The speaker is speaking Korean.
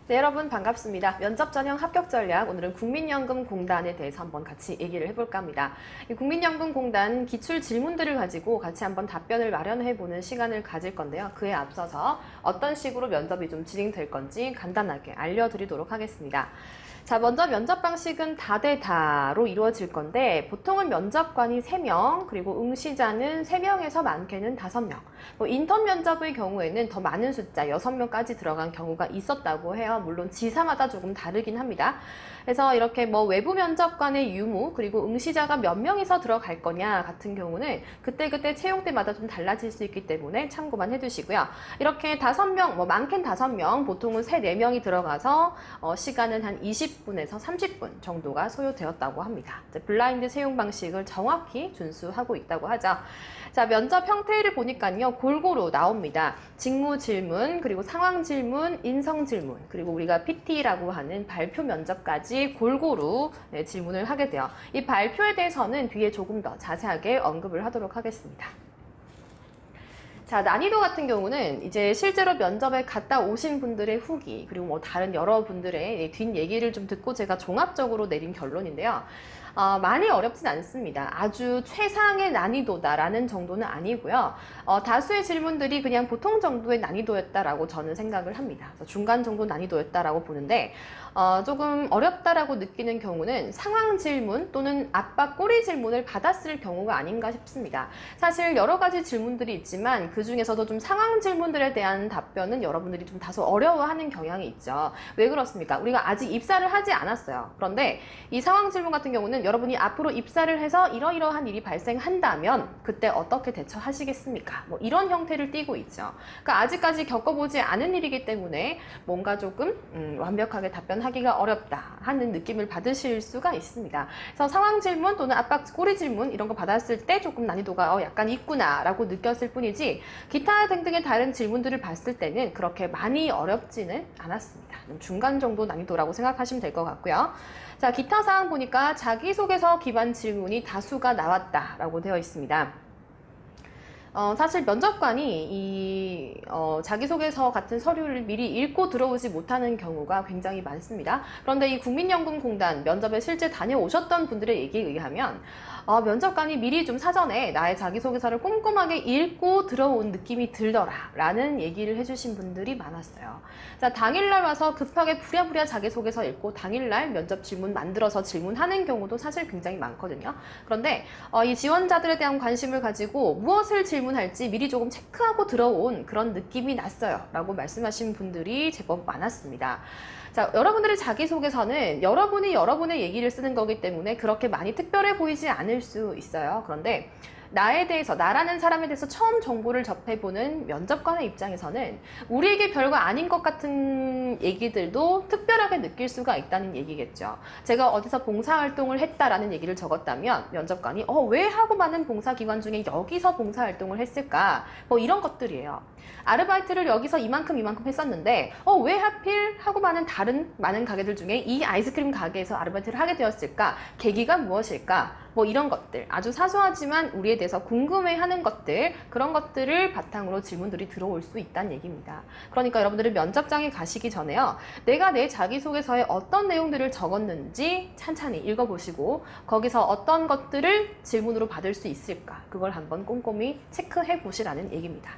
네, 여러분 반갑습니다. 면접 전형 합격 전략, 오늘은 국민연금공단에 대해서 한번 같이 얘기를 해볼까 합니다. 이 국민연금공단 기출 질문들을 가지고 같이 한번 답변을 마련해보는 시간을 가질 건데요. 그에 앞서서 어떤 식으로 면접이 좀 진행될 건지 간단하게 알려드리도록 하겠습니다. 자, 먼저 면접 방식은 다대다로 이루어질 건데 보통은 면접관이 3명, 그리고 응시자는 3명에서 많게는 5명. 인턴 면접의 경우에는 더 많은 숫자 6명까지 들어간 경우가 있었다고 해요. 물론 지사마다 조금 다르긴 합니다. 그래서 이렇게 외부 면접관의 유무, 그리고 응시자가 몇 명이서 들어갈 거냐 같은 경우는 그때그때 채용 때마다 좀 달라질 수 있기 때문에 참고만 해두시고요. 이렇게 5명, 많게는 5명, 보통은 3, 4명이 들어가서 시간은 한 20분에서 30분 정도가 소요되었다고 합니다. 블라인드 채용 방식을 정확히 준수하고 있다고 하죠. 자, 면접 형태를 보니까요, 골고루 나옵니다. 직무 질문, 그리고 상황 질문, 인성 질문, 그리고 우리가 PT라고 하는 발표 면접까지 골고루 질문을 하게 돼요. 이 발표에 대해서는 뒤에 조금 더 자세하게 언급을 하도록 하겠습니다. 자, 난이도 같은 경우는 이제 실제로 면접에 갔다 오신 분들의 후기, 그리고 다른 여러분들의 뒷얘기를 좀 듣고 제가 종합적으로 내린 결론인데요. 많이 어렵진 않습니다. 아주 최상의 난이도다라는 정도는 아니고요. 다수의 질문들이 그냥 보통 정도의 난이도였다라고 저는 생각을 합니다. 그래서 중간 정도 난이도였다라고 보는데 조금 어렵다라고 느끼는 경우는 상황 질문 또는 압박 꼬리 질문을 받았을 경우가 아닌가 싶습니다. 사실 여러 가지 질문들이 있지만 그 중에서도 좀 상황 질문들에 대한 답변은 여러분들이 좀 다소 어려워하는 경향이 있죠. 왜 그렇습니까? 우리가 아직 입사를 하지 않았어요. 그런데 이 상황 질문 같은 경우는 여러분이 앞으로 입사를 해서 이러이러한 일이 발생한다면 그때 어떻게 대처하시겠습니까? 이런 형태를 띠고 있죠. 그러니까 아직까지 겪어보지 않은 일이기 때문에 뭔가 조금 완벽하게 답변하기가 어렵다 하는 느낌을 받으실 수가 있습니다. 그래서 상황 질문 또는 압박 꼬리 질문 이런 거 받았을 때 조금 난이도가 약간 있구나 라고 느꼈을 뿐이지 기타 등등의 다른 질문들을 봤을 때는 그렇게 많이 어렵지는 않았습니다. 중간 정도 난이도라고 생각하시면 될 것 같고요. 자, 기타 사항 보니까 자기소개서 기반 질문이 다수가 나왔다라고 되어 있습니다. 사실 면접관이 이 자기소개서 같은 서류를 미리 읽고 들어오지 못하는 경우가 굉장히 많습니다. 그런데 이 국민연금공단 면접에 실제 다녀오셨던 분들의 얘기에 의하면 면접관이 미리 좀 사전에 나의 자기소개서를 꼼꼼하게 읽고 들어온 느낌이 들더라 라는 얘기를 해주신 분들이 많았어요. 자, 당일날 와서 급하게 부랴부랴 자기소개서 읽고 당일날 면접 질문 만들어서 질문하는 경우도 사실 굉장히 많거든요. 그런데 이 지원자들에 대한 관심을 가지고 무엇을 질문할지 미리 조금 체크하고 들어온 그런 느낌이 났어요 라고 말씀하신 분들이 제법 많았습니다. 자, 여러분들의 자기소개서는 여러분이 여러분의 얘기를 쓰는 거기 때문에 그렇게 많이 특별해 보이지 않을 수 있어요. 그런데 나에 대해서, 나라는 사람에 대해서 처음 정보를 접해보는 면접관의 입장에서는 우리에게 별거 아닌 것 같은 얘기들도 특별하게 느낄 수가 있다는 얘기겠죠. 제가 어디서 봉사활동을 했다라는 얘기를 적었다면 면접관이 왜 하고 많은 봉사기관 중에 여기서 봉사활동을 했을까? 이런 것들이에요. 아르바이트를 여기서 이만큼 했었는데 왜 하필 하고 많은 다른 많은 가게들 중에 이 아이스크림 가게에서 아르바이트를 하게 되었을까? 계기가 무엇일까? 이런 것들, 아주 사소하지만 우리에 대해서 궁금해하는 것들, 그런 것들을 바탕으로 질문들이 들어올 수 있다는 얘기입니다. 그러니까 여러분들은 면접장에 가시기 전에요, 내가 내 자기소개서에 어떤 내용들을 적었는지 찬찬히 읽어보시고 거기서 어떤 것들을 질문으로 받을 수 있을까? 그걸 한번 꼼꼼히 체크해 보시라는 얘기입니다.